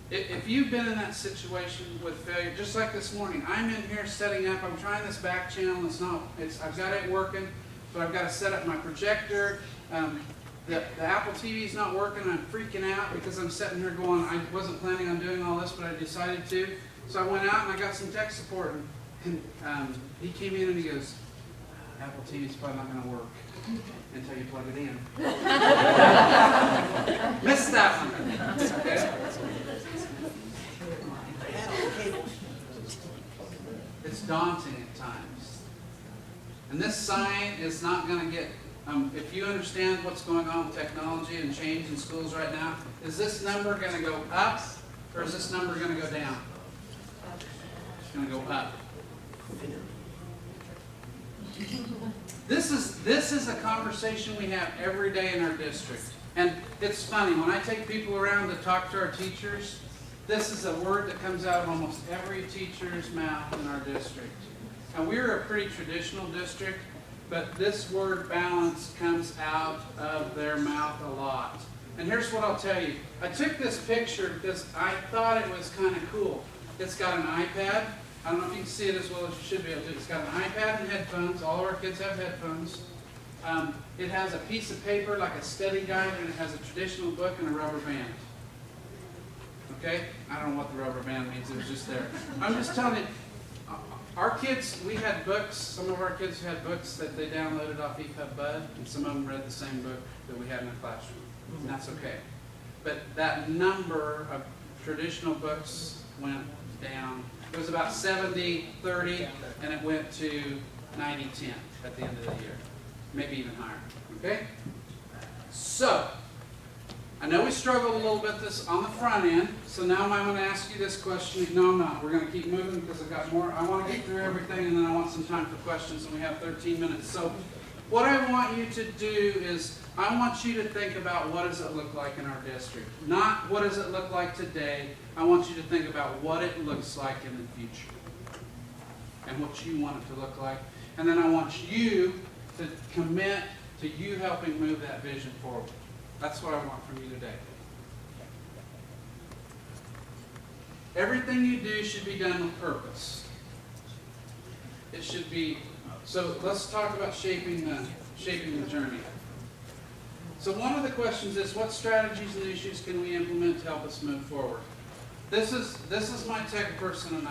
Speaker 2: If you've been in that situation with failure, just like this morning, I'm in here setting up, I'm trying this back channel, I've got it working, but I've got to set up my projector. The Apple TV's not working, I'm freaking out because I'm sitting here going, I wasn't planning on doing all this, but I decided to. So I went out and I got some tech support, and he came in and he goes, Apple TV's probably not going to work until you plug it in. Missed that one. Okay? It's daunting at times. And this sign is not going to get, if you understand what's going on with technology and change in schools right now, is this number going to go up or is this number going to go down? It's going to go up. This is a conversation we have every day in our district. And it's funny, when I take people around to talk to our teachers, this is a word that comes out of almost every teacher's mouth in our district. And we're a pretty traditional district, but this word balance comes out of their mouth a lot. And here's what I'll tell you. I took this picture because I thought it was kind of cool. It's got an iPad. I don't know if you can see it as well as you should be able to. It's got an iPad and headphones. All of our kids have headphones. It has a piece of paper like a study guide, and it has a traditional book and a rubber band. Okay? I don't know what the rubber band means. It was just there. I'm just telling you, our kids, we had books. Some of our kids had books that they downloaded off EPUB Bud, and some of them read the same book that we had in the classroom. And that's okay. But that number of traditional books went down. It was about 70-30, and it went to 90-10 at the end of the year. Maybe even higher. Okay? So, I know we struggled a little bit this on the front end, so now I'm going to ask you this question. No, I'm not. We're going to keep moving because I've got more. I want to get through everything, and then I want some time for questions, and we have 13 minutes. So, what I want you to do is, I want you to think about what does it look like in our district. Not what does it look like today. I want you to think about what it looks like in the future and what you want it to look like. And then I want you to commit to you helping move that vision forward. That's what I want from you today. Everything you do should be done with purpose. It should be, so let's talk about shaping the journey. So one of the questions is, what strategies and issues can we implement to help us move forward? This is my tech person and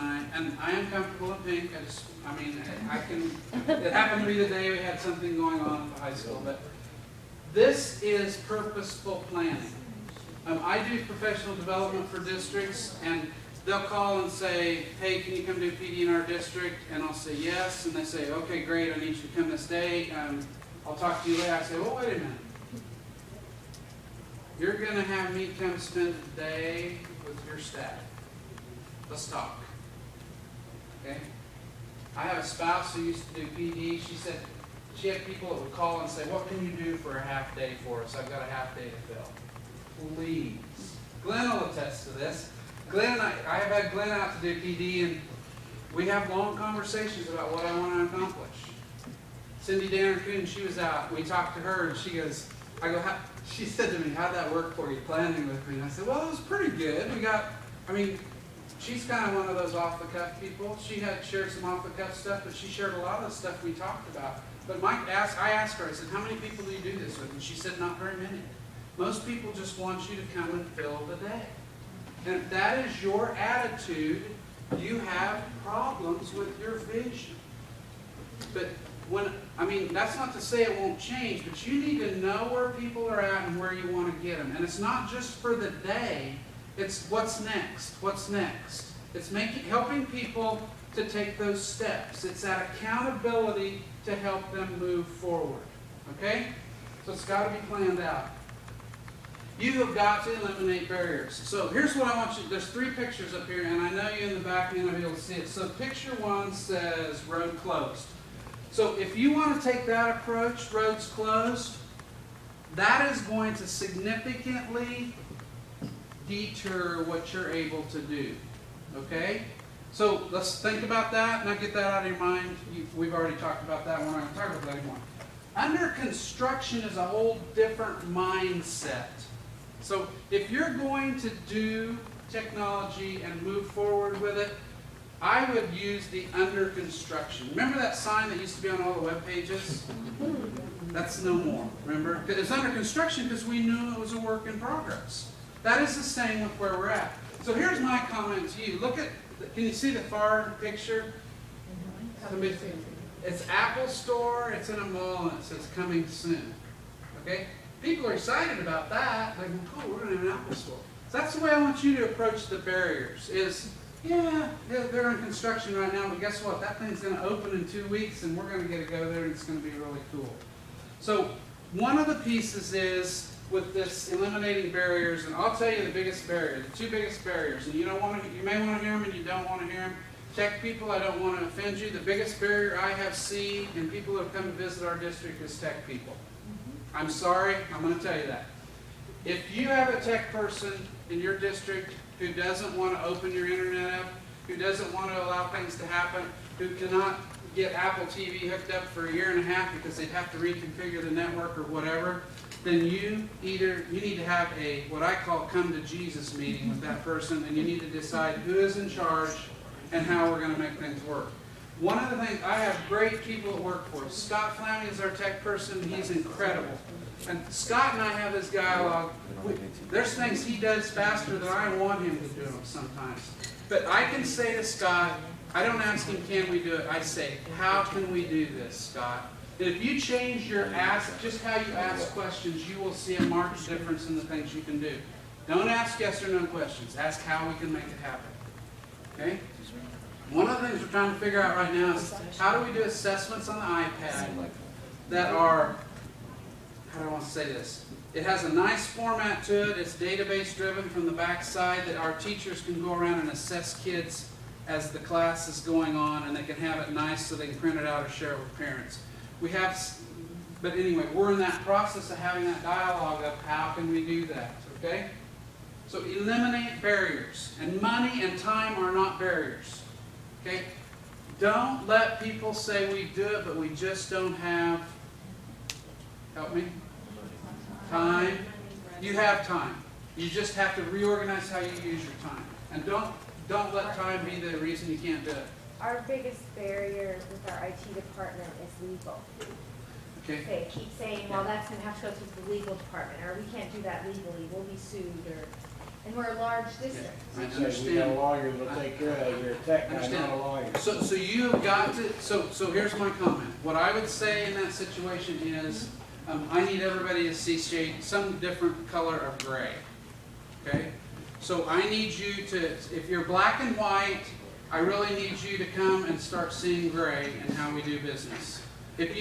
Speaker 2: I am comfortable in pink. It happened to be the day we had something going on at the high school, but This is purposeful planning. I do professional development for districts, and they'll call and say, hey, can you come do PD in our district? And I'll say yes, and they say, okay, great, I need you to come this day. I'll talk to you later. I say, well, wait a minute. You're going to have me come spend a day with your staff. Let's talk. Okay? I have a spouse who used to do PD. She said she had people that would call and say, what can you do for a half day for us? I've got a half day to fill. Please. Glenn will attest to this. Glenn and I have had Glenn out to do PD, and we have long conversations about what I want to accomplish. Cindy Danner-Coon, she was out. We talked to her, and she goes, she said to me, how'd that work for you, planning with me? And I said, well, it was pretty good. She's kind of one of those off-the-cuff people. She had shared some off-the-cuff stuff, but she shared a lot of the stuff we talked about. But I asked her, I said, how many people do you do this with? And she said, not very many. Most people just want you to come and fill the day. And if that is your attitude, you have problems with your vision. But that's not to say it won't change, but you need to know where people are at and where you want to get them. And it's not just for the day, it's what's next, what's next. It's helping people to take those steps. It's that accountability to help them move forward. Okay? So it's got to be planned out. You have got to eliminate barriers. So here's what I want you, there's 3 pictures up here, and I know you in the back may not be able to see it. So picture 1 says road closed. So if you want to take that approach, roads closed, that is going to significantly deter what you're able to do. Okay? So let's think about that. Now get that out of your mind. We've already talked about that. We're not going to talk about that anymore. Under construction is a whole different mindset. So if you're going to do technology and move forward with it, I would use the under construction. Remember that sign that used to be on all the web pages? That's no more, remember? It's under construction because we knew it was a work in progress. That is the same with where we're at. So here's my comment to you. Look at, can you see the far picture? It's Apple Store, it's in a mall, and it says coming soon. Okay? People are excited about that. Like, cool, we're going to have an Apple Store. So that's the way I want you to approach the barriers is, yeah, they're in construction right now, but guess what? That thing's going to open in 2 weeks, and we're going to get to go there, and it's going to be really cool. So one of the pieces is with this eliminating barriers, and I'll tell you the biggest barrier, the 2 biggest barriers, and you may want to hear them and you don't want to hear them. Tech people, I don't want to offend you. The biggest barrier I have seen in people who have come to visit our district is tech people. I'm sorry, I'm going to tell you that. If you have a tech person in your district who doesn't want to open your internet up, who doesn't want to allow things to happen, who cannot get Apple TV hooked up for 1.5 years because they'd have to reconfigure the network or whatever, then you need to have a, what I call, come to Jesus meeting with that person, and you need to decide who is in charge and how we're going to make things work. One of the things, I have great people that work for us. Scott Fleming is our tech person. He's incredible. And Scott and I have this dialogue. There's things he does faster than I want him to do them sometimes. But I can say to Scott, I don't ask him, can we do it? I say, how can we do this, Scott? And if you change your ask, just how you ask questions, you will see a marked difference in the things you can do. Don't ask yes or no questions. Ask how we can make it happen. Okay? One of the things we're trying to figure out right now is how do we do assessments on the iPad that are, how do I want to say this? It has a nice format to it. It's database driven from the back side that our teachers can go around and assess kids as the class is going on, and they can have it nice so they can print it out or share it with parents. But anyway, we're in that process of having that dialogue of how can we do that, okay? So eliminate barriers, and money and time are not barriers. Okay? Don't let people say we do it, but we just don't have, help me, time. You have time. You just have to reorganize how you use your time. And don't let time be the reason you can't do it.
Speaker 3: Our biggest barrier with our IT department is legal.
Speaker 2: Okay?
Speaker 3: They keep saying, well, that's going to have to go through the legal department, or we can't do that legally, we'll be sued, and we're a large district.
Speaker 2: I
Speaker 5: We got a
Speaker 2: understand.
Speaker 5: lawyer that'll take care of it. You're a tech guy, not a lawyer.
Speaker 2: So you have got to, so here's my comment. What I would say in that situation is, I need everybody to see some different color of gray. Okay? So I need you to, if you're black and white, I really need you to come and start seeing gray in how we do business. If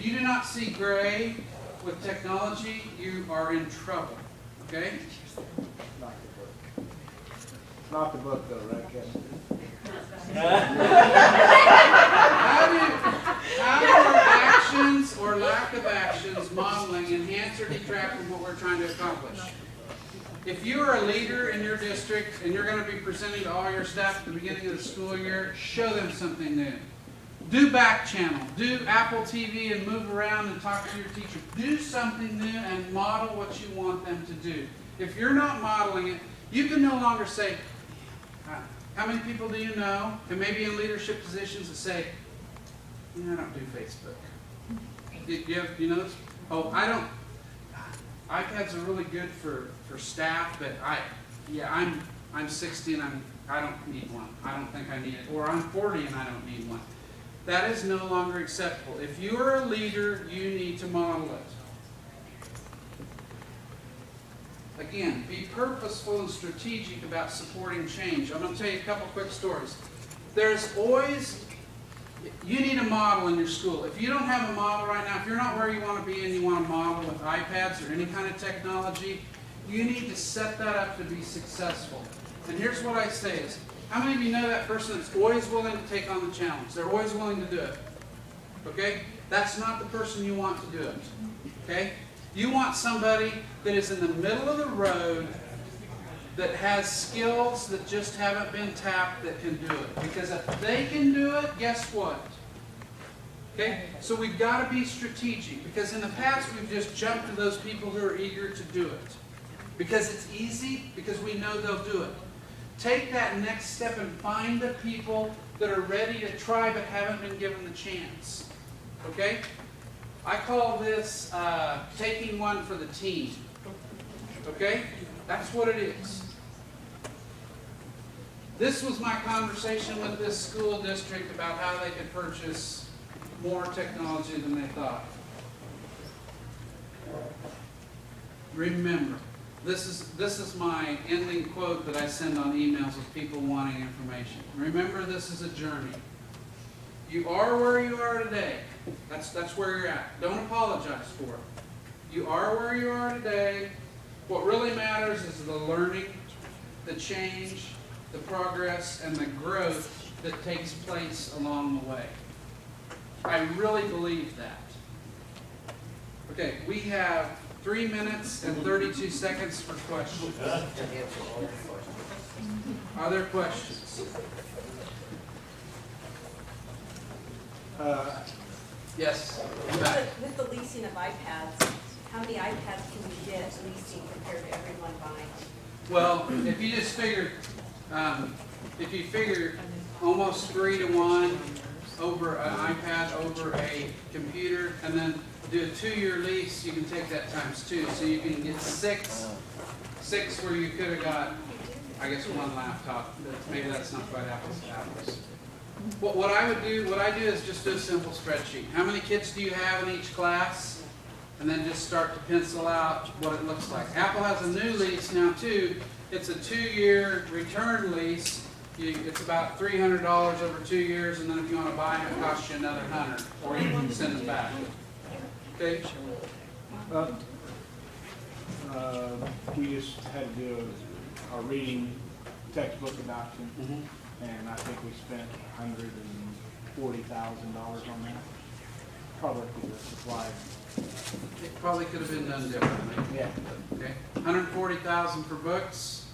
Speaker 2: you do not see gray with technology, you are in trouble. Okay?
Speaker 5: Not the book though, right, Kevin?
Speaker 2: How do our actions or lack of actions, modeling, enhance or detract from what we're trying to accomplish? If you are a leader in your district and you're going to be presenting to all your staff at the beginning of the school year, show them something new. Do back channel, do Apple TV and move around and talk to your teacher. Do something new and model what you want them to do. If you're not modeling it, you can no longer say, how many people do you know, and maybe in leadership positions that say, I don't do Facebook. You know this? Oh, I don't. iPads are really good for staff, but I'm 60 and I don't need one. I don't think I need it. Or I'm 40 and I don't need one. That is no longer acceptable. If you are a leader, you need to model it. Again, be purposeful and strategic about supporting change. I'm going to tell you a couple quick stories. There's always, you need a model in your school. If you don't have a model right now, if you're not where you want to be and you want to model with iPads or any kind of technology, you need to set that up to be successful. And here's what I say is, how many of you know that person that's always willing to take on the challenge? They're always willing to do it. Okay? That's not the person you want to do it. Okay? You want somebody that is in the middle of the road that has skills that just haven't been tapped that can do it. Because if they can do it, guess what? Okay? So we've got to be strategic. Because in the past, we've just jumped to those people who are eager to do it. Because it's easy, because we know they'll do it. Take that next step and find the people that are ready to try but haven't been given the chance. Okay? I call this taking one for the team. Okay? That's what it is. This was my conversation with this school district about how they could purchase more technology than they thought. Remember, this is my ending quote that I send on emails with people wanting information. Remember, this is a journey. You are where you are today. That's where you're at. Don't apologize for it. You are where you are today. What really matters is the learning, the change, the progress, and the growth that takes place along the way. I really believe that. Okay, we have 3 minutes and 32 seconds for questions. Are there questions? Yes.
Speaker 8: With the leasing of iPads, how many iPads can you get leasing compared to everyone buying?
Speaker 2: Well, if you just figure, if you figure almost 3 to 1 over an iPad over a computer, and then do a 2-year lease, you can take that times 2. So you can get six where you could have got, I guess, 1 laptop. Maybe that's not quite apples to apples. What I do is just do a simple spreadsheet. How many kids do you have in each class? And then just start to pencil out what it looks like. Apple has a new lease now too. It's a 2-year return lease. It's about $300 over 2 years, and then if you want to buy them, it costs you another $100, or you can send them back. Okay?
Speaker 5: We just had to do a reading textbook adoption, and I think we spent $140,000 on that. Probably could have supplied.
Speaker 2: It probably could have been done differently.
Speaker 5: Yeah.
Speaker 2: Okay. $140,000 for books.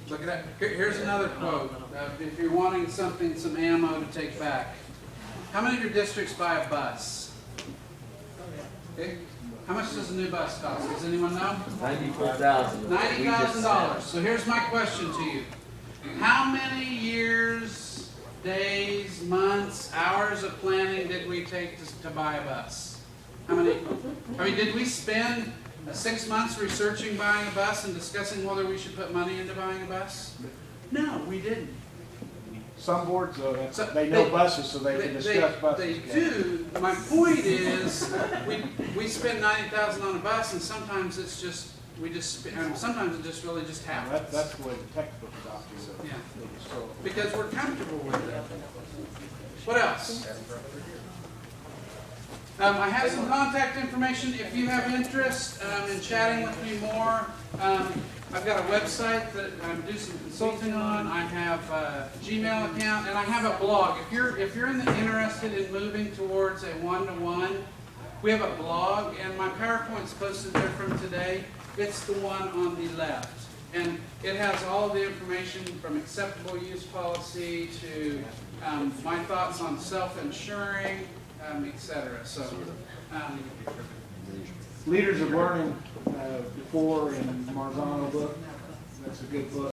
Speaker 2: Look at that. Here's another quote. If you're wanting something, some ammo to take back. How many of your districts buy a bus? Okay. How much does a new bus cost? Does anyone know?
Speaker 9: $94,000.
Speaker 2: $90,000. So here's my question to you. How many years, days, months, hours of planning did we take to buy a bus? How many? I mean, did we spend 6 months researching buying a bus and discussing whether we should put money into buying a bus? No, we didn't.
Speaker 5: Some boards, though,
Speaker 2: So
Speaker 5: they know buses, so they can discuss buses.
Speaker 2: They
Speaker 5: together.
Speaker 2: do. My point is, we spend 90,000 on a bus, and sometimes it's just, sometimes it just really just
Speaker 5: Now,
Speaker 2: happens.
Speaker 5: that's the way the textbook adopted it.
Speaker 2: Yeah.
Speaker 5: So,
Speaker 2: Because we're comfortable with it. What else? I have some contact information if you have interest in chatting with me more. I've got a website that I do some consulting on. I have a Gmail account, and I have a blog. If you're interested in moving towards a one-to-one, we have a blog, and my PowerPoint's posted there from today. It's the one on the left, and it has all the information from acceptable use policy to my thoughts on self-insuring, etc. So,
Speaker 5: Leaders of Learning, before in Marzano book, that's a good book.